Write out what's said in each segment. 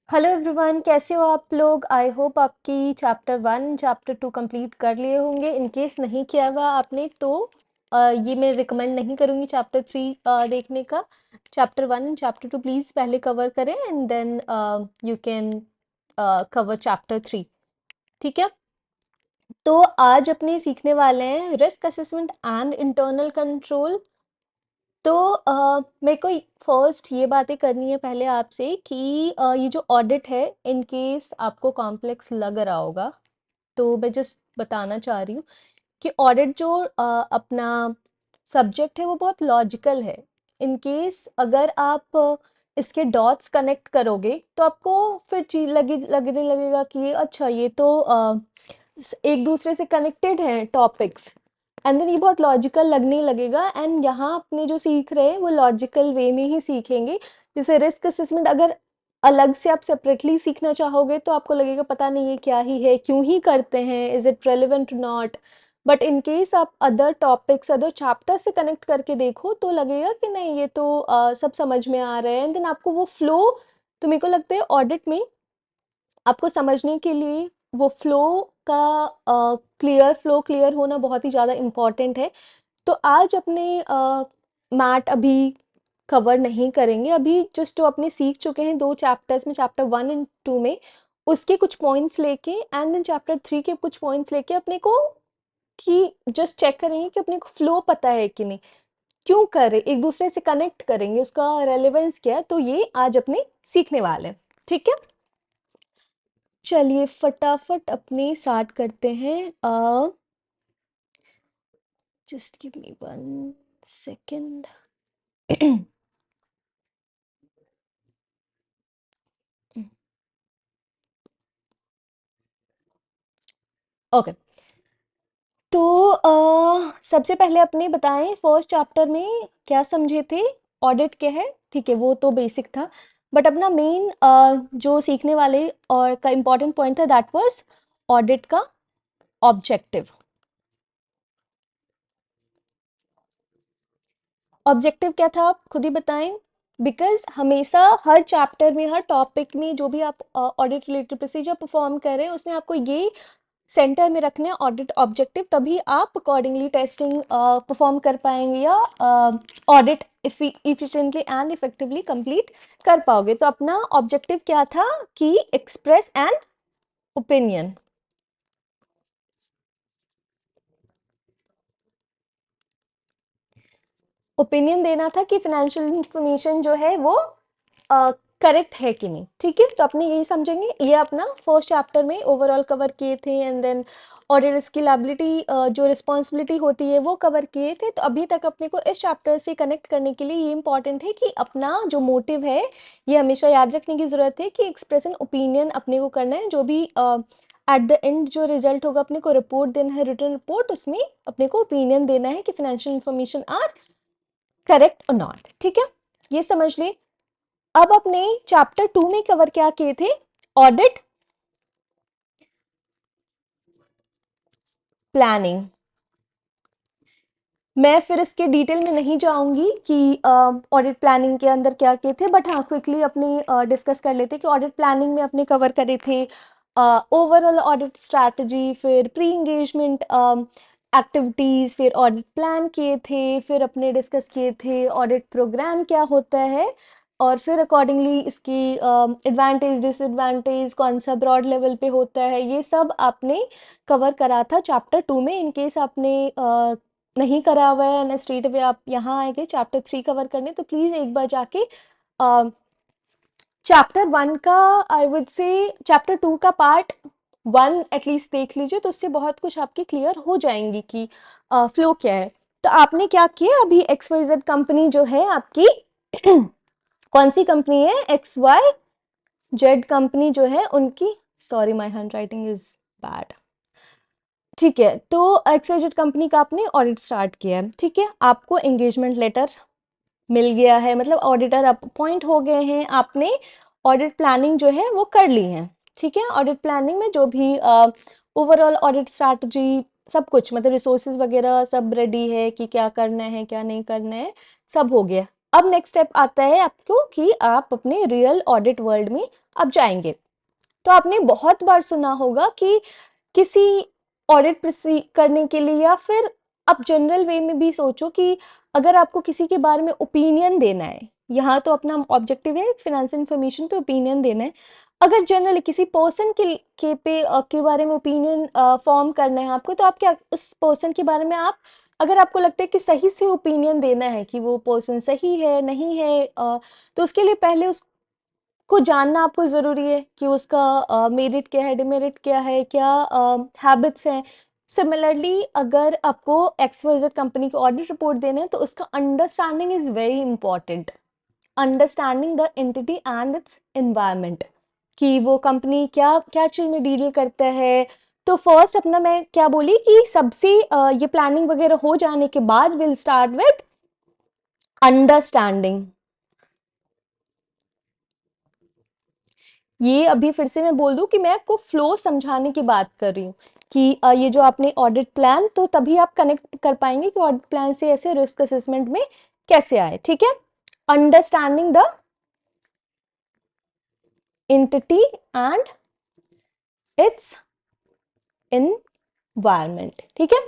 Hello everyone, कैसे हो आप लोग। आई होप आपकी चैप्टर 1 चैप्टर 2 कंप्लीट कर लिए होंगे। इन केस नहीं किया हुआ आपने तो ये मैं रिकमेंड नहीं करूँगी चैप्टर 3 देखने का। चैप्टर 1 एंड चैप्टर 2 प्लीज़ पहले कवर करें and then you can cover chapter 3। ठीक है, तो आज अपने सीखने वाले हैं risk assessment and internal control. तो मेरे को फर्स्ट ये बातें करनी है पहले आपसे कि ये जो ऑडिट है, इन केस आपको कॉम्प्लेक्स लग रहा होगा तो मैं जस्ट बताना चाह रही हूँ कि ऑडिट जो अपना सब्जेक्ट है वो बहुत लॉजिकल है। इन केस अगर आप इसके डॉट्स कनेक्ट करोगे तो आपको फिर चीज लगने लगेगा कि अच्छा ये तो एक दूसरे से कनेक्टेड हैं टॉपिक्स, एंड देन ये बहुत लॉजिकल लगने लगेगा। एंड यहाँ अपने जो सीख रहे हैं वो लॉजिकल वे में ही सीखेंगे। जैसे रिस्क असेसमेंट अगर अलग से आप सेपरेटली सीखना चाहोगे तो आपको लगेगा पता नहीं ये क्या ही है, क्यों ही करते हैं, is it relevant not. But in case आप अदर टॉपिक्स अदर चैप्टर से कनेक्ट करके देखो तो लगेगा कि नहीं ये तो सब समझ में आ रहे हैं। देन आपको वो फ्लो, तो मेरे को लगता है ऑडिट में आपको समझने के लिए वो फ्लो का क्लियर होना बहुत ही ज़्यादा इम्पॉर्टेंट है। तो आज अपने मैट अभी कवर नहीं करेंगे, अभी जस्ट जो अपने सीख चुके हैं 2 चैप्टर्स में, चैप्टर 1 एंड 2 में, उसके कुछ पॉइंट्स लेके एंड देन चैप्टर 3 के कुछ पॉइंट्स लेके अपने को कि जस्ट चेक करेंगे कि अपने को फ्लो पता है कि नहीं, क्यों करें, एक दूसरे से कनेक्ट करेंगे, उसका रेलेवेंस क्या है। तो ये आज अपने सीखने वाले हैं। ठीक है, चलिए फटाफट अपने स्टार्ट करते हैं। Just give me 1 second. Okay, तो सबसे पहले अपने बताएं फर्स्ट चैप्टर में क्या समझे थे, ऑडिट क्या है। ठीक है, वो तो बेसिक था, बट अपना मेन जो सीखने वाले और का इम्पोर्टेंट पॉइंट था दैट वाज ऑडिट का ऑब्जेक्टिव। ऑब्जेक्टिव क्या था आप खुद ही बताएं, बिकॉज हमेशा हर चैप्टर में हर टॉपिक में जो भी आप ऑडिट रिलेटेड प्रोसीजर परफॉर्म कर रहे हैं उसमें आपको ये सेंटर में रखना है ऑडिट ऑब्जेक्टिव, तभी आप अकॉर्डिंगली टेस्टिंग परफॉर्म कर पाएंगे या audit efficiently and effectively complete कर पाओगे। तो अपना ऑब्जेक्टिव क्या था कि एक्सप्रेस एन ओपिनियन, ओपिनियन देना था कि फाइनेंशियल इंफॉर्मेशन जो है वो करेक्ट है कि नहीं। ठीक है, तो अपने यही समझेंगे, ये अपना फर्स्ट चैप्टर में ओवरऑल कवर किए थे एंड देन ऑडिटर्स की लायबिलिटी जो रिस्पॉन्सिबिलिटी होती है वो कवर किए थे। तो अभी तक अपने को इस चैप्टर से कनेक्ट करने के लिए ये इंपॉर्टेंट है कि अपना जो मोटिव है ये हमेशा याद रखने की ज़रूरत है कि एक्सप्रेस एन ओपिनियन अपने को करना है। जो भी एट द एंड जो रिजल्ट होगा अपने को रिपोर्ट देना है, रिटर्न रिपोर्ट, उसमें अपने को ओपिनियन देना है कि फाइनेंशियल इंफॉर्मेशन आर करेक्ट और नॉट। ठीक है, ये समझ लिए। अब अपने चैप्टर 2 में कवर क्या किए थे, ऑडिट प्लानिंग। मैं फिर इसके डिटेल में नहीं जाऊंगी कि ऑडिट प्लानिंग के अंदर क्या किए थे, बट हाँ क्विकली अपने डिस्कस कर लेते कि ऑडिट प्लानिंग में अपने कवर करे थे ओवरऑल ऑडिट स्ट्रैटेजी, फिर प्री इंगेजमेंट एक्टिविटीज़, फिर ऑडिट प्लान किए थे, फिर अपने डिस्कस किए थे ऑडिट प्रोग्राम क्या होता है, और फिर अकॉर्डिंगली इसकी एडवांटेज डिसएडवांटेज कौन सा ब्रॉड लेवल पे होता है, ये सब आपने कवर करा था चैप्टर 2 में। इन केस आपने नहीं करा हुआ है एंड स्ट्रेट अवे आप यहाँ आएंगे चैप्टर 3 कवर करने, तो प्लीज़ एक बार जाके चैप्टर 1 का, आई वुड से चैप्टर 2 का पार्ट 1 एटलीस्ट देख लीजिए, तो उससे बहुत कुछ आपकी क्लियर हो जाएंगी कि फ्लो क्या है। तो आपने क्या किया, अभी XYZ कंपनी जो है आपकी कौन सी कंपनी है, XYZ कंपनी जो है उनकी, sorry my hand writing is bad. ठीक है, तो XYZ कंपनी का आपने ऑडिट स्टार्ट किया है। ठीक है, आपको एंगेजमेंट लेटर मिल गया है, मतलब ऑडिटर अपॉइंट हो गए हैं, आपने ऑडिट प्लानिंग जो है वो कर ली है। ठीक है, ऑडिट प्लानिंग में जो भी ओवरऑल ऑडिट स्ट्रैटेजी सब कुछ, मतलब रिसोर्सेज वगैरह सब रेडी है कि क्या करना है क्या नहीं करना है, सब हो गया। अब नेक्स्ट स्टेप आता है आपको कि आप अपने रियल ऑडिट वर्ल्ड में अब जाएंगे। तो आपने बहुत बार सुना होगा कि किसी ऑडिट करने के लिए, या फिर आप जनरल वे में भी सोचो कि अगर आपको किसी के बारे में ओपिनियन देना है, यहाँ तो अपना ऑब्जेक्टिव है फाइनेंशियल इंफॉर्मेशन पे ओपिनियन देना है। अगर जनरली किसी पर्सन के बारे में ओपिनियन फॉर्म करना है आपको, तो आप क्या उस पर्सन के बारे में आप, अगर आपको लगता है कि सही से ओपिनियन देना है कि वो पर्सन सही है नहीं है, तो उसके लिए पहले को जानना आपको ज़रूरी है कि उसका मेरिट क्या है, डिमेरिट क्या है, क्या हैबिट्स हैं। सिमिलरली अगर आपको एक्सवाइजेड कंपनी की ऑडिट रिपोर्ट देना है, तो उसका understanding is very important. Understanding the entity and it's environment, कि वो कंपनी क्या क्या चीज़ में डील करता है। तो फर्स्ट अपना मैं क्या बोली कि सबसे ये प्लानिंग वगैरह हो जाने के बाद विल स्टार्ट विद अंडरस्टैंडिंग। ये अभी फिर से मैं बोल दूं कि मैं आपको फ्लो समझाने की बात कर रही हूँ कि ये जो आपने ऑडिट प्लान, तो तभी आप कनेक्ट कर पाएंगे कि ऑडिट प्लान से ऐसे रिस्क असेसमेंट में कैसे आए। ठीक है, understanding the entity and it's environment. ठीक है,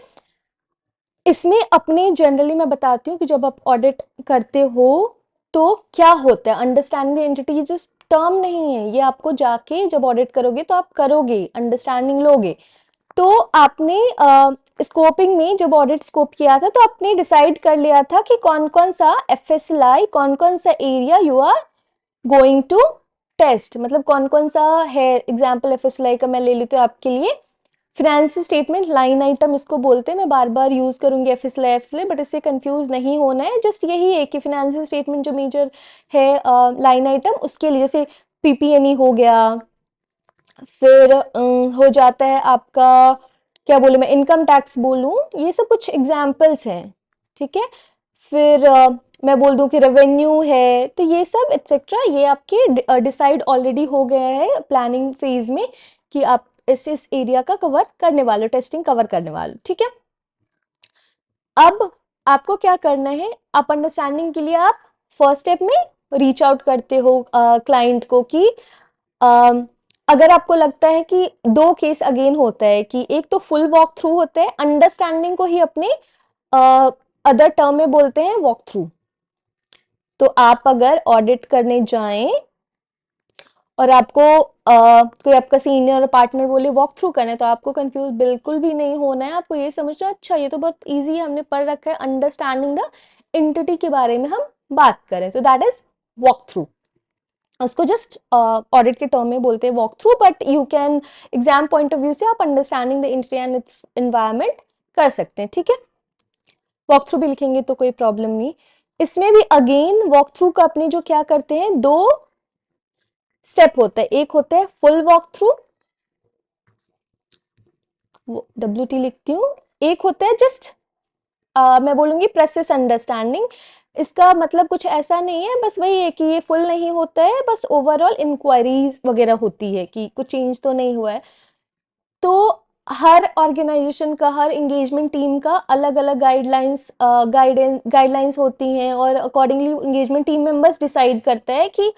इसमें अपने जनरली मैं बताती हूँ कि जब आप ऑडिट करते हो तो क्या होता है। अंडरस्टैंडिंग द एंटिटी ये जस्ट टर्म नहीं है, ये आपको जाके जब ऑडिट करोगे तो आप करोगे, अंडरस्टैंडिंग लोगे। तो आपने स्कोपिंग में जब ऑडिट स्कोप किया था, तो आपने डिसाइड कर लिया था कि कौन कौन सा एफएसएलआई, कौन कौन सा area you are going to test, मतलब कौन कौन सा है। एग्जाम्पल एफएसएलआई का मैं ले लेती हूँ आपके लिए, फाइनेंशियल स्टेटमेंट लाइन आइटम इसको बोलते हैं। मैं बार बार यूज करूंगी एफएसएलआई एफएसएलआई, बट इससे कंफ्यूज नहीं होना है। जस्ट यही है कि फाइनेंशियल स्टेटमेंट जो मेजर है लाइन आइटम, उसके लिए जैसे पीपीएनई हो गया, फिर हो जाता है आपका, क्या बोलूं मैं, इनकम टैक्स बोलूं, ये सब कुछ एग्जाम्पल्स हैं। ठीक है, फिर मैं बोल दूं कि रेवेन्यू है, तो ये सब एटसेट्रा ये आपके डिसाइड ऑलरेडी हो गया है प्लानिंग फेज में कि आप इस एरिया का कवर करने वाले, टेस्टिंग कवर करने वाले। ठीक है, अब आपको क्या करना है, आप अंडरस्टैंडिंग के लिए आप फर्स्ट स्टेप में रीच आउट करते हो क्लाइंट को कि अम, अगर आपको लगता है कि दो केस अगेन होता है कि एक तो फुल वॉक थ्रू होता है, अंडरस्टैंडिंग को ही अपने अदर टर्म में बोलते हैं वॉक थ्रू। तो आप अगर ऑडिट करने जाएं और आपको कोई आपका सीनियर पार्टनर बोले वॉक थ्रू करना है, तो आपको कंफ्यूज बिल्कुल भी नहीं होना है। आपको ये समझना, अच्छा ये तो बहुत इजी है, हमने पढ़ रखा है, अंडरस्टैंडिंग द एंटिटी के बारे में हम बात करें, तो दैट इज वॉक थ्रू। उसको जस्ट ऑडिट के टर्म में बोलते हैं walk through, but you can exam point of view से आप understanding the entity and it's environment कर सकते हैं। ठीक है, वॉक थ्रू भी लिखेंगे तो कोई प्रॉब्लम नहीं। इसमें भी अगेन वॉक थ्रू का अपने जो क्या करते हैं, दो स्टेप होता है। एक होता है फुल वॉक थ्रू, WT लिखती हूँ। एक होता है जस्ट मैं बोलूंगी प्रोसेस अंडरस्टैंडिंग। इसका मतलब कुछ ऐसा नहीं है, बस वही है कि ये फुल नहीं होता है, बस ओवरऑल इंक्वायरीज वगैरह होती है कि कुछ चेंज तो नहीं हुआ है। तो हर ऑर्गेनाइजेशन का, हर एंगेजमेंट टीम का अलग अलग गाइडलाइंस होती हैं, और accordingly engagement team members decide करता है कि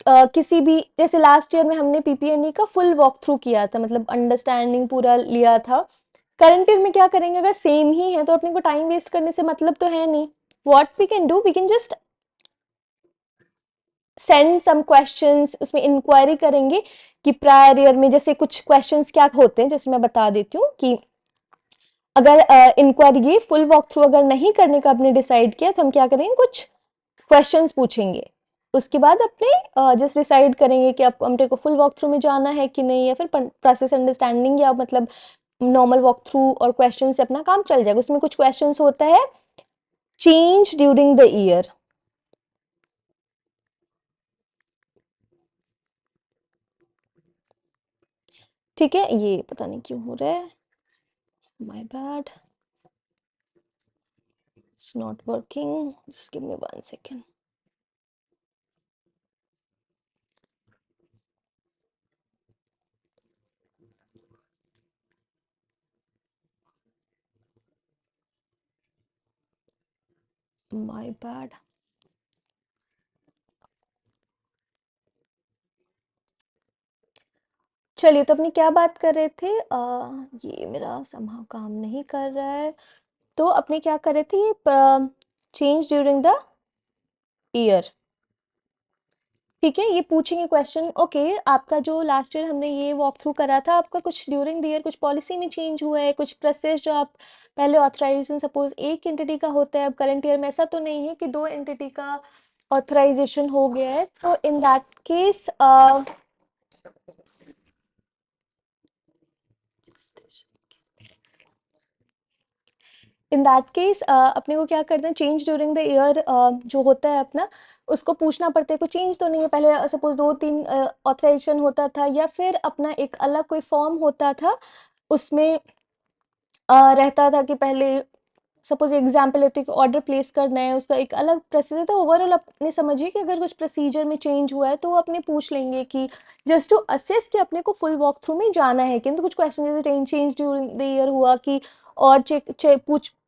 किसी भी, जैसे लास्ट ईयर में हमने पीपीएनई का फुल वॉक थ्रू किया था, मतलब अंडरस्टैंडिंग पूरा लिया था। करंट ईयर में क्या करेंगे, अगर सेम ही है तो अपने को टाइम वेस्ट करने से मतलब तो है नहीं। What we can do, we can just send some questions, उसमें इंक्वायरी करेंगे कि प्रायर ईयर में जैसे कुछ क्वेश्चंस क्या होते हैं, जैसे मैं बता देती हूँ कि अगर इंक्वायरी ये फुल वॉक थ्रू अगर नहीं करने का आपने डिसाइड किया, तो हम क्या करेंगे, कुछ क्वेश्चंस पूछेंगे। उसके बाद अपने जस्ट डिसाइड करेंगे कि आप हमने को फुल वॉक थ्रू में जाना है कि नहीं, या फिर प्रोसेस अंडरस्टैंडिंग, या मतलब नॉर्मल वॉक थ्रू और क्वेश्चन से अपना काम चल जाएगा। उसमें कुछ क्वेश्चंस होता है चेंज ड्यूरिंग द ईयर। ठीक है, ये पता नहीं क्यों हो रहा है, my bad, it's not working, just give me 1 second. My bad. चलिए, तो अपनी क्या बात कर रहे थे? ये मेरा समहाउ काम नहीं कर रहा है। तो अपने क्या कर रहे थे? ये चेंज ड्यूरिंग द ईयर। ठीक है, ये पूछेंगे क्वेश्चन। ओके, आपका जो लास्ट ईयर हमने ये वॉक थ्रू करा था, आपका कुछ ड्यूरिंग द ईयर कुछ पॉलिसी में चेंज हुआ है, कुछ प्रोसेस जो आप पहले ऑथराइजेशन सपोज एक एंटिटी का होता है, अब करंट ईयर में ऐसा तो नहीं है कि दो एंटिटी का ऑथराइजेशन हो गया है। तो इन दैट केस अपने को क्या करना है, चेंज ड्यूरिंग द ईयर जो होता है अपना, उसको पूछना पड़ता है कोई चेंज तो नहीं है। पहले सपोज दो तीन ऑथराइजेशन होता था, या फिर अपना एक अलग कोई फॉर्म होता था, उसमें रहता था कि पहले सपोज एग्जाम्पल लेते हैं कि ऑर्डर प्लेस करना है, उसका एक अलग प्रोसीजर था। ओवरऑल अपने समझिए कि अगर कुछ प्रोसीजर में चेंज हुआ है तो वो अपने पूछ लेंगे कि जस्ट टू असेस कि अपने को फुल वॉक थ्रू में जाना है। किंतु कुछ क्वेश्चन जैसे चेंज ड्यूरिंग द ईयर हुआ कि, और चेक चेक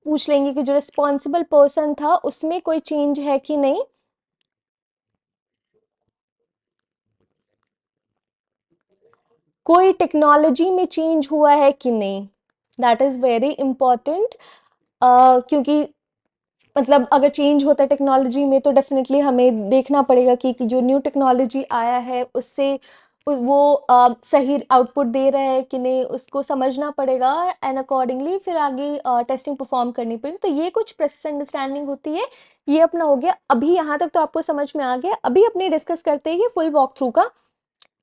पूछ लेंगे कि जो रिस्पॉन्सिबल पर्सन था उसमें कोई चेंज है कि नहीं। कोई टेक्नोलॉजी में चेंज हुआ है कि नहीं, दैट इज़ वेरी इंपॉर्टेंट। क्योंकि मतलब अगर चेंज होता है टेक्नोलॉजी में तो डेफिनेटली हमें देखना पड़ेगा कि जो न्यू टेक्नोलॉजी आया है उससे वो सही आउटपुट दे रहा है कि नहीं, उसको समझना पड़ेगा एंड अकॉर्डिंगली फिर आगे टेस्टिंग परफॉर्म करनी पड़ेगी। तो ये कुछ प्रोसेस अंडरस्टैंडिंग होती है। ये अपना हो गया। अभी यहाँ तक तो आपको समझ में आ गया। अभी अपने डिस्कस करते हैं फुल वॉक थ्रू का।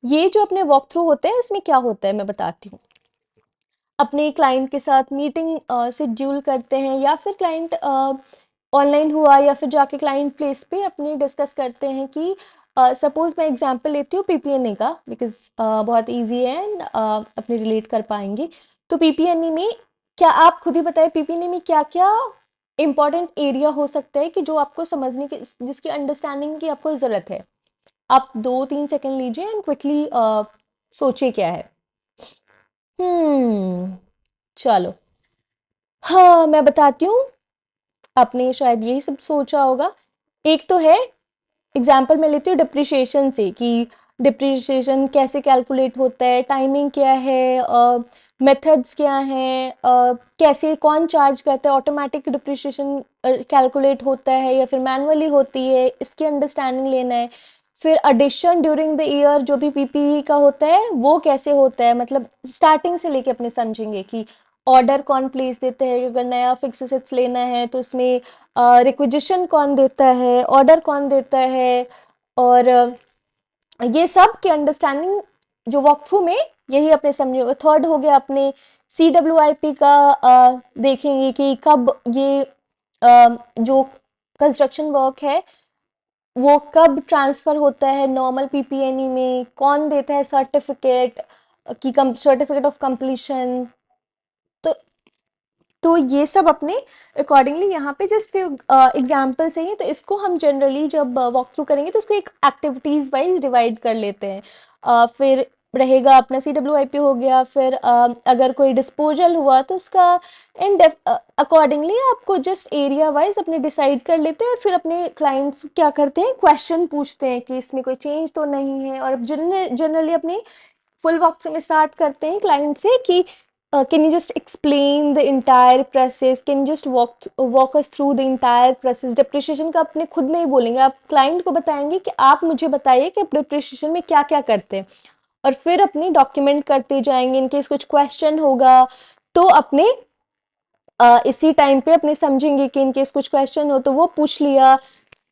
ये जो अपने वॉक थ्रू होते हैं उसमें क्या होता है मैं बताती हूँ। अपने क्लाइंट के साथ मीटिंग शेड्यूल करते हैं, या फिर क्लाइंट ऑनलाइन हुआ या फिर जाके क्लाइंट प्लेस पे अपने डिस्कस करते हैं कि सपोज मैं एग्जांपल लेती हूँ पीपीएनए का, बिकॉज बहुत इजी है एंड अपने रिलेट कर पाएंगे। तो पीपीएनए में क्या, आप खुद ही बताएं पीपीएनए में क्या क्या इंपॉर्टेंट एरिया हो सकता है कि जो आपको समझने की, जिसकी अंडरस्टैंडिंग की आपको ज़रूरत है। आप 2-3 सेकंड लीजिए एंड क्विकली सोचिए क्या है। चलो, हाँ मैं बताती हूँ। आपने शायद यही सब सोचा होगा। एक तो है, एग्जाम्पल मैं लेती हूँ डिप्रिशिएशन से, कि डिप्रिशिएशन कैसे कैलकुलेट होता है, टाइमिंग क्या है, मेथड्स क्या हैं, कैसे कौन चार्ज करता है, ऑटोमेटिक डिप्रिशिएशन कैलकुलेट होता है या फिर मैनुअली होती है, इसकी अंडरस्टैंडिंग लेना है। फिर एडिशन ड्यूरिंग द ईयर जो भी पीपीई का होता है वो कैसे होता है, मतलब स्टार्टिंग से लेके अपने समझेंगे कि ऑर्डर कौन प्लेस देते हैं, अगर नया फिक्स एसेट्स लेना है तो उसमें रिक्विजिशन कौन देता है, ऑर्डर कौन देता है, और ये सब की अंडरस्टैंडिंग जो वॉक थ्रू में यही अपने समझेंगे। थर्ड हो गया अपने CWIP का, देखेंगे कि कब ये जो कंस्ट्रक्शन वर्क है वो कब ट्रांसफ़र होता है नॉर्मल पीपीएनई में, कौन देता है सर्टिफिकेट की, सर्टिफिकेट ऑफ कंप्लीशन। तो ये सब अपने अकॉर्डिंगली यहाँ पे जस्ट एग्जाम्पल से ही, तो इसको हम जनरली जब वॉक थ्रू करेंगे तो इसको एक एक्टिविटीज़ वाइज डिवाइड कर लेते हैं। फिर रहेगा अपना CWIP हो गया। फिर अगर कोई डिस्पोजल हुआ तो उसका इन अकॉर्डिंगली आपको जस्ट एरिया वाइज अपने डिसाइड कर लेते हैं, और फिर अपने क्लाइंट्स क्या करते हैं, क्वेश्चन पूछते हैं कि इसमें कोई चेंज तो नहीं है। और जनरली अपनी फुल वॉक थ्रू में स्टार्ट करते हैं क्लाइंट से कि can you just explain the entire process, can you just walk us through the entire process. Depreciation का अपने खुद नहीं बोलेंगे, आप क्लाइंट को बताएंगे कि आप मुझे बताइए कि आप डिप्रिशिएशन में क्या क्या करते हैं, और फिर अपनी डॉक्यूमेंट करते जाएंगे। इनकेस कुछ क्वेश्चन होगा तो अपने इसी टाइम पे अपने समझेंगे कि इनकेस कुछ क्वेश्चन हो तो वो पूछ लिया।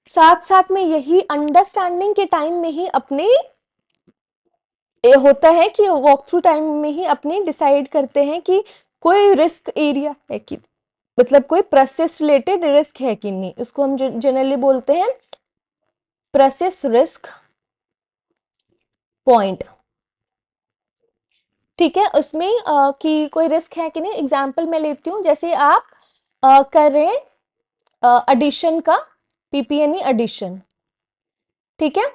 साथ साथ में यही अंडरस्टैंडिंग के टाइम में ही अपने ये होता है कि वॉक थ्रू टाइम में ही अपने डिसाइड करते हैं कि कोई रिस्क एरिया है कि, मतलब कोई प्रोसेस रिलेटेड रिस्क है कि नहीं। उसको हम जनरली बोलते हैं प्रोसेस रिस्क पॉइंट। ठीक है, उसमें कि कोई रिस्क है कि नहीं। एग्जाम्पल मैं लेती हूँ, जैसे आप कर रहे हैं एडिशन का, पीपीएनई एडिशन। ठीक है,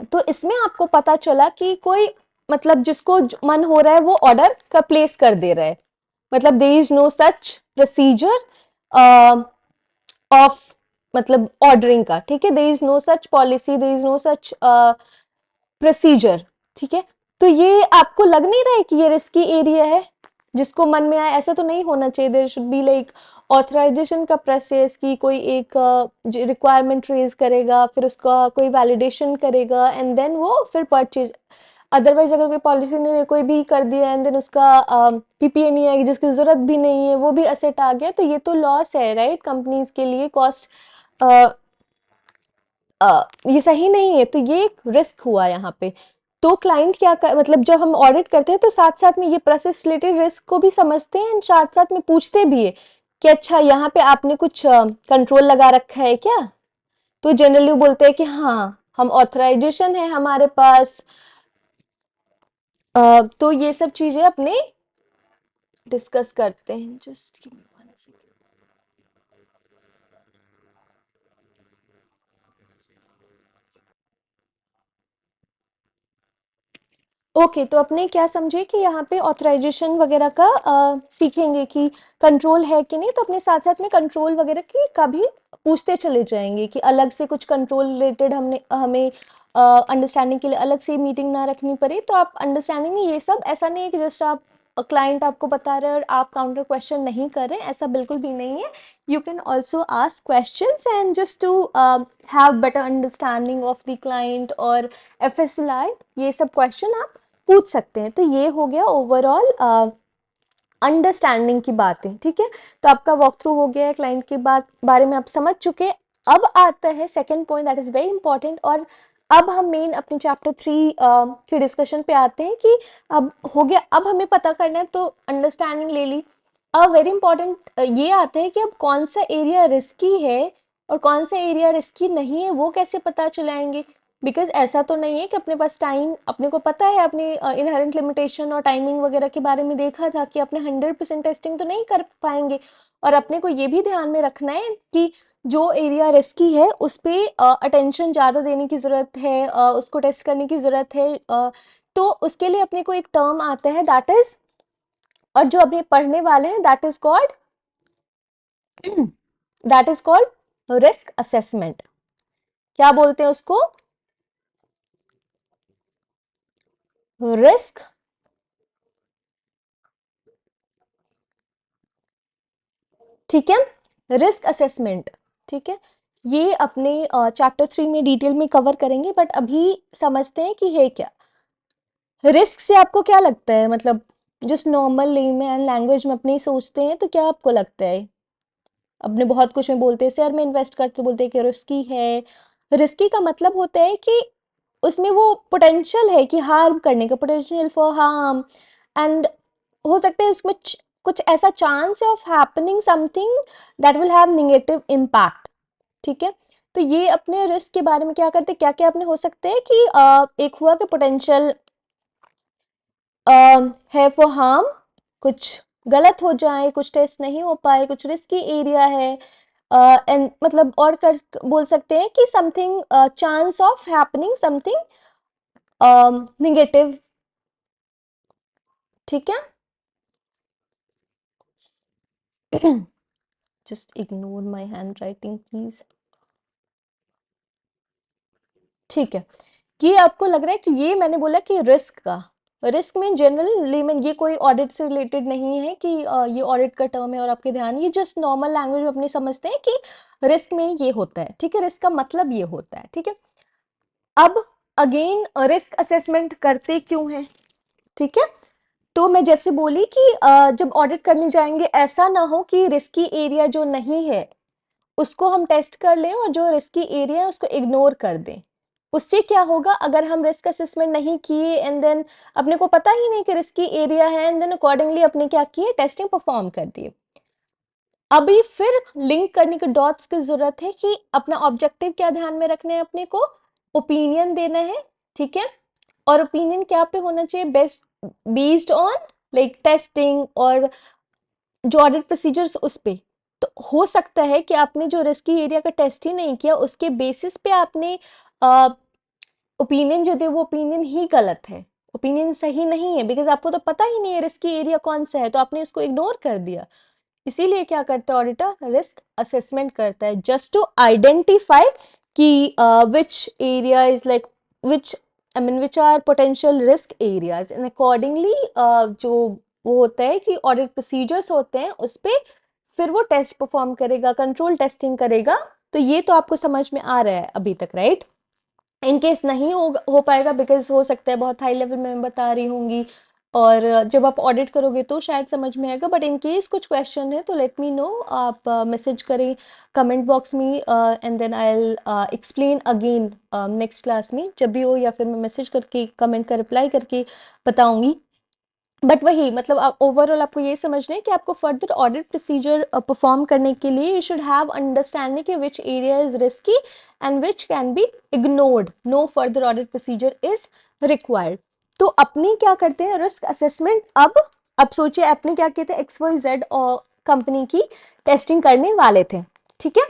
तो इसमें आपको पता चला कि कोई, मतलब जिसको मन हो रहा है वो ऑर्डर का प्लेस कर दे रहा है, मतलब there is no such procedure of, मतलब ऑर्डरिंग का। ठीक है, there is no such policy, there is no such procedure. ठीक है, तो ये आपको लग नहीं रहा है कि ये रिस्की एरिया है? जिसको मन में आए, ऐसा तो नहीं होना चाहिए। There should be like authorisation का प्रोसेस, कि कोई एक रिक्वायरमेंट रेज करेगा, फिर उसका कोई वैलिडेशन करेगा, एंड देन वो फिर परचेज। अदरवाइज अगर कोई पॉलिसी ने कोई भी कर दिया एंड देन उसका पीपीए नहीं आएगी, जिसकी जरूरत भी नहीं है, वो भी असेट आ गया, तो ये तो लॉस है, राइट? कंपनीज के लिए कॉस्ट, ये सही नहीं है। तो ये एक रिस्क हुआ यहाँ पे। तो क्लाइंट क्या कर, मतलब जब हम ऑडिट करते हैं तो साथ साथ में ये प्रोसेस रिलेटेड रिस्क को भी समझते हैं, एंड साथ साथ में पूछते भी है कि अच्छा यहाँ पे आपने कुछ कंट्रोल लगा रखा है क्या? तो जनरली बोलते हैं कि हाँ, हम ऑथराइजेशन है हमारे पास। तो ये सब चीजें अपने डिस्कस करते हैं। जस्ट ओके, तो अपने क्या समझे कि यहाँ पे ऑथराइजेशन वगैरह का सीखेंगे कि कंट्रोल है कि नहीं, तो अपने साथ साथ में कंट्रोल वगैरह की का भी पूछते चले जाएंगे कि अलग से कुछ कंट्रोल रिलेटेड हमने हमें अंडरस्टैंडिंग के लिए अलग से मीटिंग ना रखनी पड़े। तो आप अंडरस्टैंडिंग में ये सब ऐसा नहीं है कि जस्ट आप क्लाइंट आपको बता रहे हैं और आप काउंटर क्वेश्चन नहीं कर रहे हैं, ऐसा बिल्कुल भी नहीं है। you can also ask questions and just to have better understanding of the client और FSLI, ये सब क्वेश्चन आप पूछ सकते हैं। तो ये हो गया ओवरऑल अंडरस्टैंडिंग की बातें, ठीक है? तो आपका वॉक थ्रू हो गया है, क्लाइंट के बारे में आप समझ चुके हैं। अब आता है second point, that is very important. और अब हम मेन अपने चैप्टर 3 के डिस्कशन पे आते हैं कि अब हो गया, अब हमें पता करना है, तो अंडरस्टैंडिंग ले ली। अब वेरी इंपॉर्टेंट ये आता है कि अब कौन सा एरिया रिस्की है और कौन सा एरिया रिस्की नहीं है, वो कैसे पता चलाएंगे? बिकॉज ऐसा तो नहीं है कि अपने पास टाइम, अपने को पता है अपनी इनहेरेंट लिमिटेशन और टाइमिंग वगैरह के बारे में देखा था कि अपने 100% टेस्टिंग तो नहीं कर पाएंगे। और अपने को ये भी ध्यान में रखना है कि जो एरिया रिस्की है उस पर अटेंशन ज़्यादा देने की ज़रूरत है, उसको टेस्ट करने की ज़रूरत है। तो उसके लिए अपने को एक टर्म आता है दैट इज, और जो अभी पढ़ने वाले हैं, that is called risk assessment. क्या बोलते हैं उसको? रिस्क, ठीक है, रिस्क असेसमेंट, ठीक है। ये अपने चैप्टर 3 में डिटेल में कवर करेंगे, बट अभी समझते हैं कि है क्या रिस्क। से आपको क्या लगता है, मतलब जिस नॉर्मल लेमैन लैंग्वेज में अपने सोचते हैं, तो क्या आपको लगता है? अपने बहुत कुछ में बोलते हैं, शेयर में इन्वेस्ट करते बोलते हैं कि रिस्की है। रिस्की का मतलब होता है कि उसमें वो पोटेंशियल है कि हार्म करने का, पोटेंशियल फॉर हार्म, एंड हो सकता है उसमें कुछ ऐसा चांस है of happening something that will have negative impact, ठीक है। तो ये अपने रिस्क के बारे में क्या करते हैं, क्या क्या अपने हो सकते हैं कि एक हुआ कि पोटेंशियल है फॉर हार्म, कुछ गलत हो जाए, कुछ टेस्ट नहीं हो पाए, कुछ रिस्की एरिया है, एंड मतलब और कर बोल सकते हैं कि something chance of happening something negative, ठीक है। Just ignore my hand writing please, ठीक है। ये आपको लग रहा है कि ये मैंने बोला कि रिस्क का, रिस्क में जनरल लेमन, ये कोई ऑडिट से रिलेटेड नहीं है कि ये ऑडिट का टर्म है और आपके ध्यान, ये जस्ट नॉर्मल लैंग्वेज में अपने समझते हैं कि रिस्क में ये होता है, ठीक है। रिस्क का मतलब ये होता है, ठीक है। अब अगेन रिस्क असेसमेंट करते क्यों है, ठीक है। तो मैं जैसे बोली कि जब ऑडिट करने जाएंगे, ऐसा ना हो कि रिस्की एरिया जो नहीं है उसको हम टेस्ट कर लें और जो रिस्की एरिया है उसको इग्नोर कर दें। उससे क्या होगा, अगर हम रिस्क असेसमेंट नहीं किए एंड देन अपने को पता ही नहीं कि रिस्की एरिया है, एंड देन अकॉर्डिंगली अपने क्या किए, टेस्टिंग परफॉर्म कर दिए। अभी फिर लिंक करने के डॉट्स की जरूरत है कि अपना ऑब्जेक्टिव क्या ध्यान में रखना है, अपने को ओपिनियन देना है, ठीक है। और ओपिनियन क्या पे होना चाहिए, best based on like testing और जो ऑडिट प्रोसीजर्स उस पे। तो हो सकता है कि आपने जो रिस्की एरिया का टेस्ट ही नहीं किया, उसके बेसिस पे आपने ओपिनियन जो दे वो ओपिनियन ही गलत है, ओपिनियन सही नहीं है, बिकॉज आपको तो पता ही नहीं है रिस्की एरिया कौन सा है, तो आपने इसको इग्नोर कर दिया। इसीलिए क्या करता है ऑडिटर, रिस्क असेसमेंट करता है, जस्ट टू आइडेंटिफाई कि which area is like which I mean which are potential risk areas, and accordingly जो वो होता है कि ऑडिट प्रोसीजर्स होते हैं उस पे फिर वो टेस्ट परफॉर्म करेगा, कंट्रोल टेस्टिंग करेगा। तो ये तो आपको समझ में आ रहा है अभी तक, राइट? इन केस नहीं हो पाएगा बिकॉज हो सकता है बहुत हाई लेवल में मैं बता रही होंगी, और जब आप ऑडिट करोगे तो शायद समझ में आएगा। बट इन केस कुछ क्वेश्चन है तो लेट मी नो, आप मैसेज करें कमेंट बॉक्स में, and then I will explain again next class में जब भी हो, या फिर मैं मैसेज करके कमेंट का रिप्लाई करके बताऊंगी। बट वही मतलब आप ओवरऑल आपको ये समझना है कि आपको फर्दर ऑडिट प्रोसीजर परफॉर्म करने के लिए यू शुड हैव अंडरस्टैंडिंग कि which area is risky and which can be ignored, no further audit procedure is required. तो अपने क्या करते हैं रिस्क असेसमेंट। अब सोचिए अपने क्या किए थे, XYZ और कंपनी की टेस्टिंग करने वाले थे, ठीक है?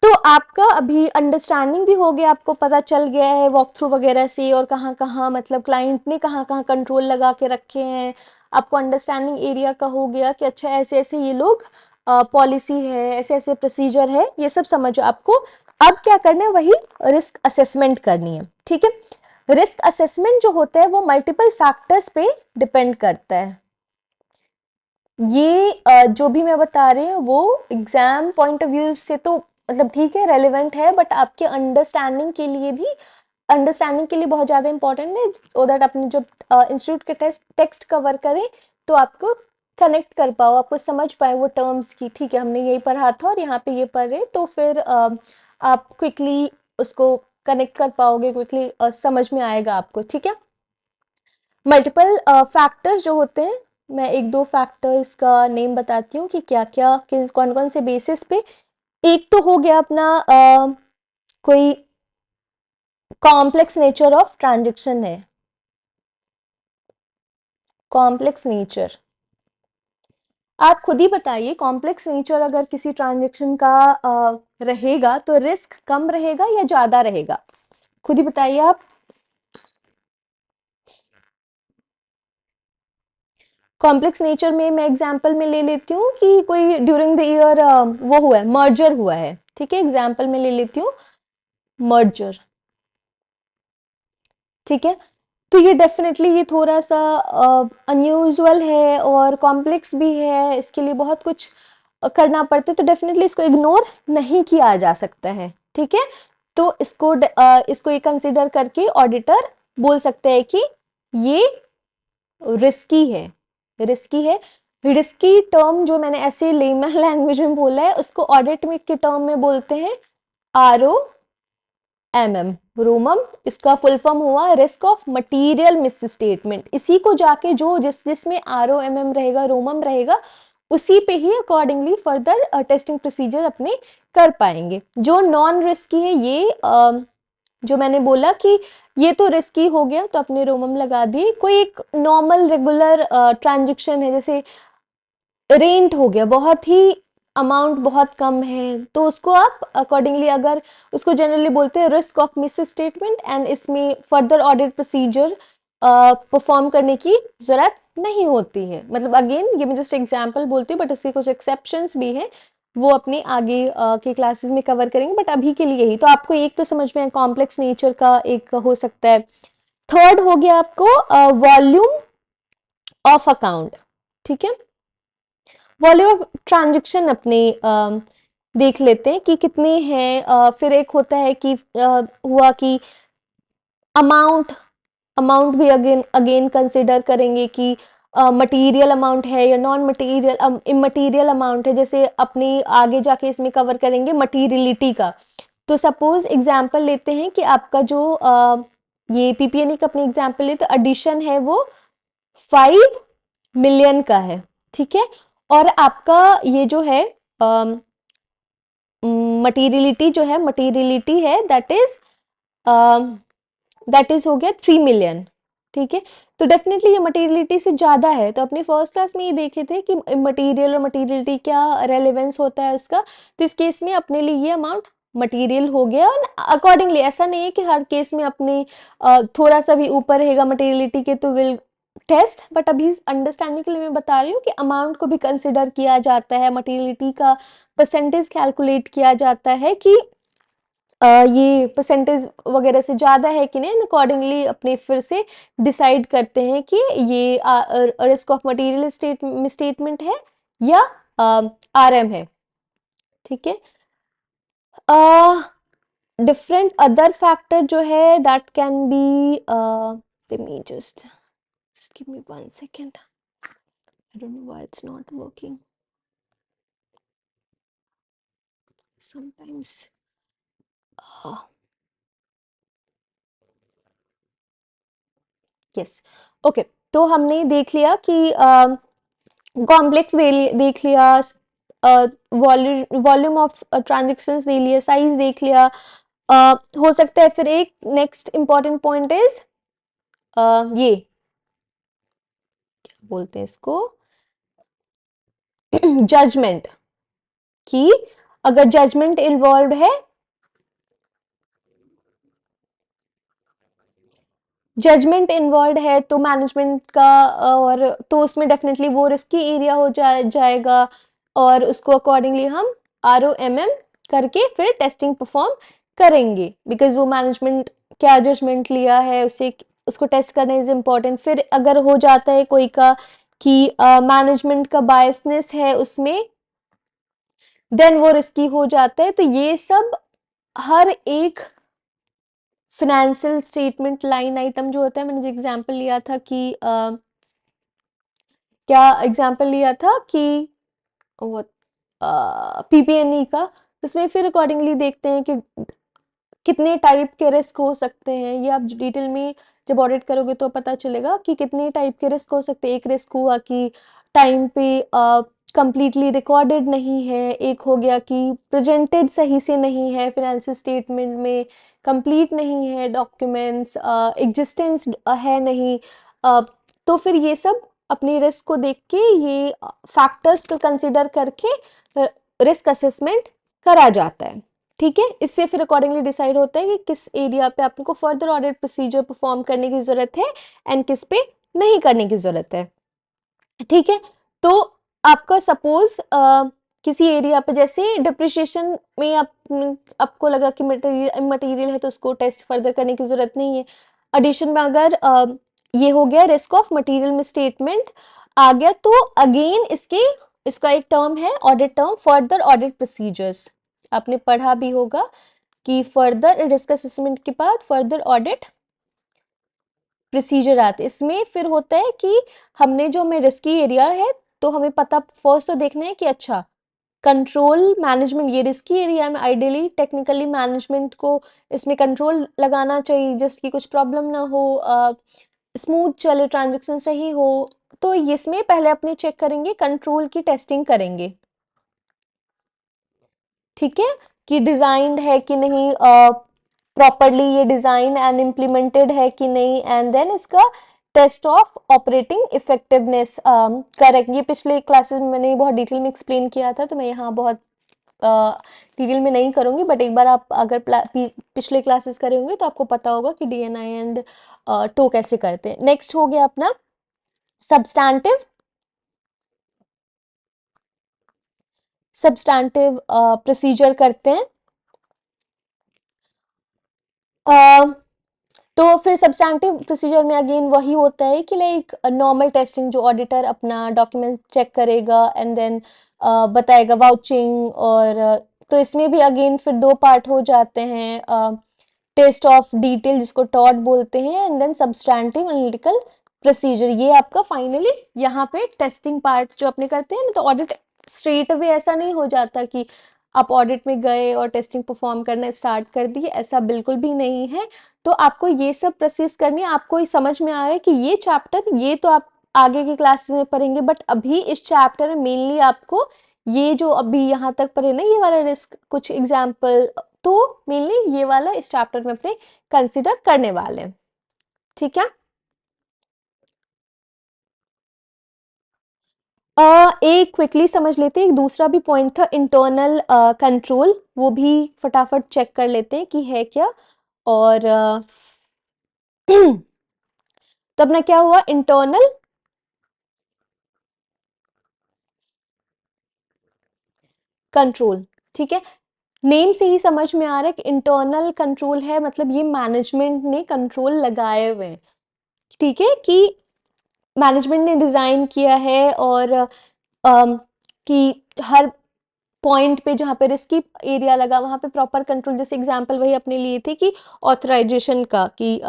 तो आपका अभी अंडरस्टैंडिंग भी हो गया, आपको पता चल गया है वॉक थ्रू वगैरह से, और कहाँ कहाँ मतलब क्लाइंट ने कहाँ कहाँ कंट्रोल लगा के रखे हैं। आपको अंडरस्टैंडिंग एरिया का हो गया कि अच्छा ऐसे ऐसे ये लोग पॉलिसी है, ऐसे ऐसे प्रोसीजर है, ये सब समझ आपको। अब क्या करना है, वही रिस्क असेसमेंट करनी है, ठीक है? रिस्क असेसमेंट जो होता है वो मल्टीपल फैक्टर्स पे डिपेंड करता है। ये जो भी मैं बता रही हूँ वो एग्जाम पॉइंट ऑफ व्यू से तो मतलब ठीक है, रेलिवेंट है, बट आपके अंडरस्टैंडिंग के लिए बहुत ज़्यादा इंपॉर्टेंट है, सो दैट अपने जब इंस्टीट्यूट के टेक्स्ट कवर करें तो आपको कनेक्ट कर पाओ, आपको समझ पाए वो टर्म्स की, ठीक है हमने यही पढ़ा था और यहाँ पे ये पढ़ रहे, तो फिर आप क्विकली उसको कनेक्ट कर पाओगे, क्विकली समझ में आएगा आपको, ठीक है? मल्टीपल फैक्टर्स जो होते हैं, मैं एक दो फैक्टर्स का नेम बताती हूँ कि क्या क्या कौन कौन से बेसिस पे। एक तो हो गया अपना कोई कॉम्प्लेक्स नेचर ऑफ ट्रांजेक्शन है, कॉम्प्लेक्स नेचर। आप खुद ही बताइए कॉम्प्लेक्स नेचर अगर किसी ट्रांजेक्शन का रहेगा तो रिस्क कम रहेगा या ज्यादा रहेगा? खुद ही बताइए आप। कॉम्प्लेक्स नेचर में मैं एग्जांपल में ले लेती हूँ कि कोई ड्यूरिंग द ईयर वो हुआ है, मर्जर हुआ है, ठीक है? एग्जांपल में ले लेती हूँ मर्जर, ठीक है? तो ये डेफिनेटली ये थोड़ा सा अनयूजुअल है और कॉम्प्लेक्स भी है, इसके लिए बहुत कुछ करना पड़ता है, तो डेफिनेटली इसको इग्नोर नहीं किया जा सकता है, ठीक है? तो इसको ये कंसिडर करके ऑडिटर बोल सकते हैं कि ये रिस्की है, रिस्की है। रिस्की टर्म जो मैंने ऐसे लेमन लैंग्वेज में बोला है उसको ऑडिट में के टर्म में बोलते हैं ROMM, रोमम। इसका फुल फॉर्म हुआ रिस्क ऑफ मटीरियल मिसस्टेटमेंट। इसी को जाके जो जिसमें ROMM रहेगा, रोमम रहेगा, उसी पे ही अकॉर्डिंगली फर्दर टेस्टिंग प्रोसीजर अपने कर पाएंगे। जो नॉन रिस्की है ये जो मैंने बोला कि ये तो रिस्की हो गया तो अपने रोमम लगा दिए। कोई एक नॉर्मल रेगुलर ट्रांजेक्शन है, जैसे रेंट हो गया, बहुत ही अमाउंट बहुत कम है, तो उसको आप अकॉर्डिंगली अगर उसको जनरली बोलते हैं risk of miss statement, and इसमें फर्दर ऑडिट प्रोसीजर परफॉर्म करने की जरूरत नहीं होती है। मतलब अगेन ये मैं जस्ट एग्जांपल बोलती हूँ, बट इसके कुछ एक्सेप्शंस भी हैं, वो अपने आगे के क्लासेस में कवर करेंगे, बट अभी के लिए यही। तो आपको एक तो समझ में कॉम्प्लेक्स नेचर का एक हो सकता है। थर्ड हो गया आपको वॉल्यूम ऑफ अकाउंट, ठीक है? वॉल्यूम ऑफ ट्रांजेक्शन अपने देख लेते हैं कि कितने हैं। फिर एक होता है कि हुआ कि अमाउंट, अमाउंट भी अगेन अगेन कंसिडर करेंगे कि मटेरियल अमाउंट है या नॉन मटेरियल इमटेरियल अमाउंट है। जैसे अपनी आगे जाके इसमें कवर करेंगे मटीरियलिटी का। तो सपोज एग्जांपल लेते हैं कि आपका जो ये PPNE का अपने एग्जांपल लेते एडिशन है वो 5 मिलियन का है, ठीक है? और आपका ये जो है मटीरियलिटी जो है, मटीरियलिटी है दैट इज हो गया 3 मिलियन, ठीक है? तो डेफिनेटली ये मटीरियलिटी से ज्यादा है। तो अपने फर्स्ट क्लास में ये देखे थे कि मटीरियल और मटीरियलिटी क्या रेलेवेंस होता है इसका। तो इस केस में अपने लिए ये अमाउंट मटीरियल हो गया, और अकॉर्डिंगली ऐसा नहीं है कि हर केस में अपने थोड़ा सा भी ऊपर रहेगा मटीरियलिटी के तो विल टेस्ट, बट अभी अंडरस्टैंडिंग के लिए मैं बता रही हूँ कि अमाउंट को भी कंसिडर किया जाता है, मटीरियलिटी का परसेंटेज कैलकुलेट किया जाता है कि ये परसेंटेज वगैरह से ज़्यादा है कि नहीं, अकॉर्डिंगली अपने फिर से डिसाइड करते हैं कि ये रिस्क ऑफ मटेरियल स्टेटमेंट है या आरएम है। ठीक है। डिफरेंट अदर फैक्टर जो है that can be, let me just give me 1 second. I don't know why it's not working sometimes. Yes, okay. तो हमने देख लिया कि कॉम्प्लेक्स देख लिया, वॉल्यूम ऑफ ट्रांजेक्शन्स दे लिया, साइज देख लिया। हो सकता है फिर एक नेक्स्ट इंपॉर्टेंट पॉइंट इज ये क्या बोलते हैं इसको, जजमेंट, कि अगर जजमेंट इन्वॉल्व है, जजमेंट इन्वॉल्व है तो मैनेजमेंट का, और तो उसमें डेफिनेटली वो रिस्की एरिया हो जाएगा, और उसको अकॉर्डिंगली हम ROMM करके फिर टेस्टिंग परफॉर्म करेंगे, बिकॉज वो मैनेजमेंट क्या जजमेंट लिया है उसे उसको टेस्ट करना इज इम्पोर्टेंट। फिर अगर हो जाता है कोई का कि मैनेजमेंट का बायसनेस है उसमें, देन वो रिस्की हो जाता है। तो ये सब हर एक फिनेंशियल स्टेटमेंट लाइन आइटम जो होता है, मैंने जो एग्जांपल लिया था कि क्या एग्जांपल लिया था कि वो PPNE का, उसमें फिर अकॉर्डिंगली देखते हैं कि कितने टाइप के रिस्क हो सकते हैं। ये आप डिटेल में जब ऑडिट करोगे तो पता चलेगा कि कितने टाइप के रिस्क हो सकते हैं। एक रिस्क हुआ कि टाइम पे कंप्लीटली रिकॉर्डेड नहीं है, एक हो गया कि प्रेजेंटेड सही से नहीं है फाइनेंशियल स्टेटमेंट में, कंप्लीट नहीं है डॉक्यूमेंट्स, एग्जिस्टेंस है नहीं। अ, तो फिर ये सब अपनी रिस्क को देख के, ये फैक्टर्स को कंसिडर करके रिस्क असेसमेंट करा जाता है। ठीक है, इससे फिर अकॉर्डिंगली डिसाइड होता है कि किस एरिया पे आपको फर्दर ऑडिट प्रोसीजर परफॉर्म करने की जरूरत है एंड किस पे नहीं करने की जरूरत है। ठीक है, तो आपका सपोज किसी एरिया पे जैसे डिप्रिशिएशन में आपको लगा कि मटेरियल मटेरियल है तो उसको टेस्ट फर्दर करने की जरूरत नहीं है। एडिशन में अगर ये हो गया रिस्क ऑफ मटेरियल में स्टेटमेंट आ गया, तो अगेन इसका एक टर्म है audit term, further audit procedures. आपने पढ़ा भी होगा कि फर्दर रिस्क असेसमेंट के बाद फर्दर ऑडिट प्रोसीजर आते। इसमें फिर होता है कि हमने जो हमें रिस्की एरिया है तो हमें पता फर्स्ट तो देखना है कि अच्छा कंट्रोल मैनेजमेंट, ये रिस्की एरिया में आइडियली टेक्निकली मैनेजमेंट को इसमें कंट्रोल लगाना चाहिए जिसकी कुछ प्रॉब्लम ना हो, स्मूथ चले, ट्रांजेक्शन सही हो। तो इसमें पहले अपने चेक करेंगे, कंट्रोल की टेस्टिंग करेंगे। ठीक है, कि डिजाइंड है कि नहीं, प्रॉपरली ये डिजाइन एंड इम्प्लीमेंटेड है कि नहीं, एंड देन इसका test of operating effectiveness correct. ये पिछले क्लासेस में मैंने बहुत डिटेल में एक्सप्लेन किया था, तो मैं यहाँ बहुत डिटेल में नहीं करूंगी, बट एक बार आप अगर पिछले क्लासेस करे होंगे तो आपको पता होगा कि DNI एंड टो कैसे करते हैं। नेक्स्ट हो गया अपना सब्सटैंटिव प्रोसीजर करते हैं। तो फिर सब्सटैंटिव प्रोसीजर में अगेन वही होता है कि लाइक नॉर्मल टेस्टिंग, जो ऑडिटर अपना डॉक्यूमेंट चेक करेगा एंड देन बताएगा वाउचिंग, और तो इसमें भी अगेन फिर दो पार्ट हो जाते हैं, टेस्ट ऑफ डिटेल जिसको टॉड बोलते हैं, and then substantive analytical procedure. ये आपका फाइनली यहाँ पे टेस्टिंग पार्ट जो अपने करते हैं ना, तो ऑडिट स्ट्रेट अवे ऐसा नहीं हो जाता कि आप ऑडिट में गए और टेस्टिंग परफॉर्म करना स्टार्ट कर दिए, ऐसा बिल्कुल भी नहीं है। तो आपको ये सब प्रोसेस करनी है। आपको ये समझ में आया कि ये चैप्टर, ये तो आप आगे की क्लासेस में पढ़ेंगे, बट अभी इस चैप्टर में मेनली आपको ये जो अभी यहाँ तक पढ़े ना, ये वाला रिस्क कुछ एग्जाम्पल, तो मेनली ये वाला इस चैप्टर में अपने कंसिडर करने वाले हैं। ठीक है, एक क्विकली समझ लेते हैं, एक दूसरा भी पॉइंट था इंटरनल कंट्रोल, वो भी फटाफट चेक कर लेते हैं कि है क्या। और तो अपना क्या हुआ, इंटरनल कंट्रोल। ठीक है, नेम से ही समझ में आ रहा है कि इंटरनल कंट्रोल है, मतलब ये मैनेजमेंट ने कंट्रोल लगाए हुए हैं, ठीक है, कि मैनेजमेंट ने डिज़ाइन किया है, और कि हर पॉइंट पे जहाँ पे रिस्की एरिया लगा वहाँ पे प्रॉपर कंट्रोल। जैसे एग्जांपल वही अपने लिए थे कि ऑथराइजेशन का, कि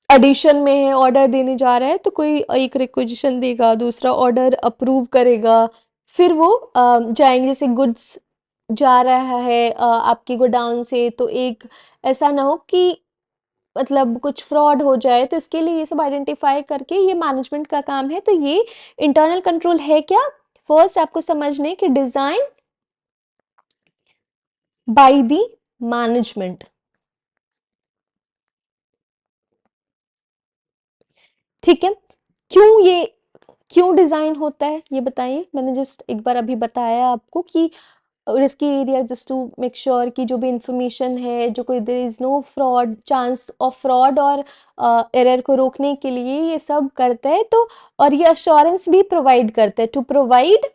एडिशन में है, ऑर्डर देने जा रहा है तो कोई एक रिक्वेजिशन देगा, दूसरा ऑर्डर अप्रूव करेगा, फिर वो जाएंगे। जैसे गुड्स जा रहा है आपकी गोडाउन से, तो एक ऐसा ना हो कि मतलब कुछ फ्रॉड हो जाए, तो इसके लिए ये सब आइडेंटिफाई करके ये मैनेजमेंट का काम है। तो ये इंटरनल कंट्रोल है क्या? फर्स्ट आपको समझने कि डिजाइन बाय द मैनेजमेंट, ठीक है। क्यों ये क्यों डिजाइन होता है ये बताइए। मैंने जस्ट एक बार अभी बताया आपको कि risky area, just to make sure कि जो भी इंफॉर्मेशन है, जो कोई there is no fraud, chance of fraud और एरर को रोकने के लिए ये सब करता है। तो और ये अश्योरेंस भी प्रोवाइड करता है, टू प्रोवाइड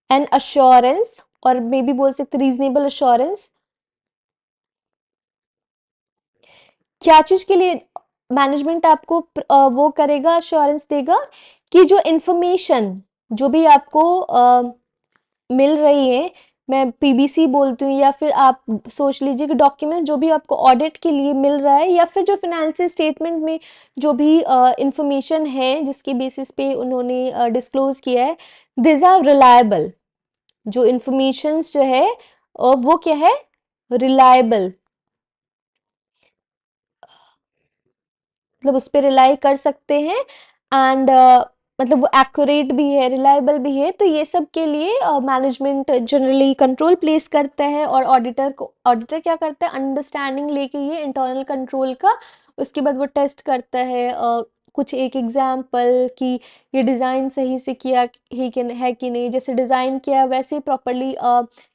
एन अश्योरेंस, और मे बी बोल सकते रीजनेबल अश्योरेंस। क्या चीज के लिए मैनेजमेंट आपको वो करेगा, अश्योरेंस देगा कि जो इंफॉर्मेशन जो भी आपको मिल रही है, मैं पीबीसी बोलती हूँ, या फिर आप सोच लीजिए कि डॉक्यूमेंट जो भी आपको ऑडिट के लिए मिल रहा है, या फिर जो फिनेंशियल स्टेटमेंट में जो भी इंफॉर्मेशन है जिसकी बेसिस पे उन्होंने डिस्क्लोज किया है, दिस आर रिलायबल। जो इंफॉर्मेशंस जो है वो क्या है, रिलायबल, मतलब उस पर रिलाई कर सकते हैं, एंड मतलब वो एक्यूरेट भी है, रिलायबल भी है। तो ये सब के लिए मैनेजमेंट जनरली कंट्रोल प्लेस करता है, और ऑडिटर क्या करता है, अंडरस्टैंडिंग लेके ये इंटरनल कंट्रोल का, उसके बाद वो टेस्ट करता है कुछ एक एग्जाम्पल कि ये डिज़ाइन सही से किया है कि नहीं, जैसे डिज़ाइन किया वैसे ही प्रॉपरली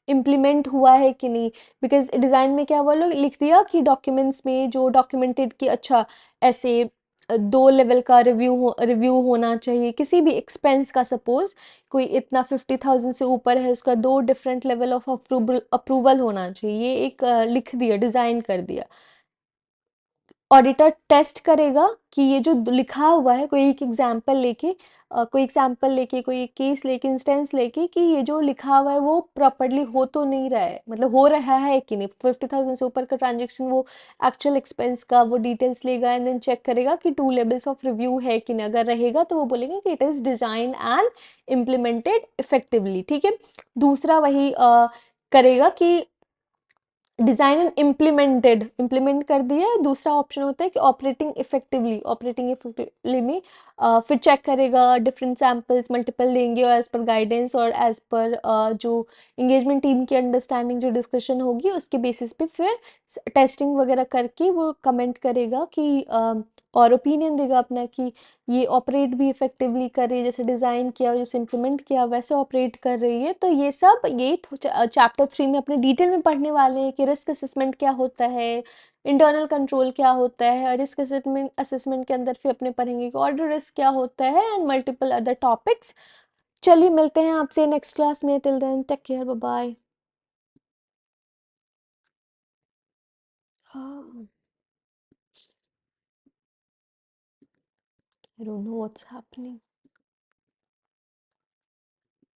इम्प्लीमेंट हुआ है कि नहीं। बिकॉज डिज़ाइन में क्या वो लोग लिख दिया कि डॉक्यूमेंट्स में जो डॉक्यूमेंटेड कि अच्छा ऐसे दो लेवल का रिव्यू होना चाहिए किसी भी एक्सपेंस का। सपोज कोई इतना 50,000 से ऊपर है, उसका दो डिफरेंट लेवल ऑफ अप्रूवल होना चाहिए, ये एक लिख दिया, डिज़ाइन कर दिया। ऑडिटर टेस्ट करेगा कि ये जो लिखा हुआ है, कोई एक एग्जाम्पल लेके कोई एक केस लेके, इंस्टेंस लेके, कि ये जो लिखा हुआ है वो प्रॉपरली हो तो नहीं रहा है, मतलब हो रहा है कि नहीं। 50,000 से ऊपर का ट्रांजेक्शन वो एक्चुअल एक्सपेंस का वो डिटेल्स लेगा, एंड देन चेक करेगा कि टू लेवल्स ऑफ रिव्यू है कि नहीं। अगर रहेगा तो वो बोलेंगे कि it is design and implemented effectively, ठीक है। दूसरा वही करेगा कि डिजाइन एंड इम्प्लीमेंट कर दिया है। दूसरा ऑप्शन होता है कि ऑपरेटिंग इफेक्टिवली में फिर चेक करेगा, डिफरेंट सैंपल्स मल्टीपल लेंगे, और एज पर गाइडेंस और एज पर जो इंगेजमेंट टीम की अंडरस्टैंडिंग, जो डिस्कशन होगी उसके बेसिस पे फिर टेस्टिंग वगैरह करके वो कमेंट करेगा कि और ओपिनियन देगा अपना कि ये ऑपरेट भी इफेक्टिवली कर रही है, जैसे डिज़ाइन किया, जैसे इम्प्लीमेंट किया वैसे ऑपरेट कर रही है। तो ये सब ये चैप्टर 3 में अपने डिटेल में पढ़ने वाले हैं कि रिस्क असेसमेंट क्या होता है, इंटरनल कंट्रोल क्या होता है, रिस्क असेसमेंट असेसमेंट के अंदर फिर अपने पढ़ेंगे कि ऑर्डर रिस्क क्या होता है, एंड मल्टीपल अदर टॉपिक्स। चलिए मिलते हैं आपसे नेक्स्ट क्लास में, till then take care, bye bye. हाँ, I don't know what's happening.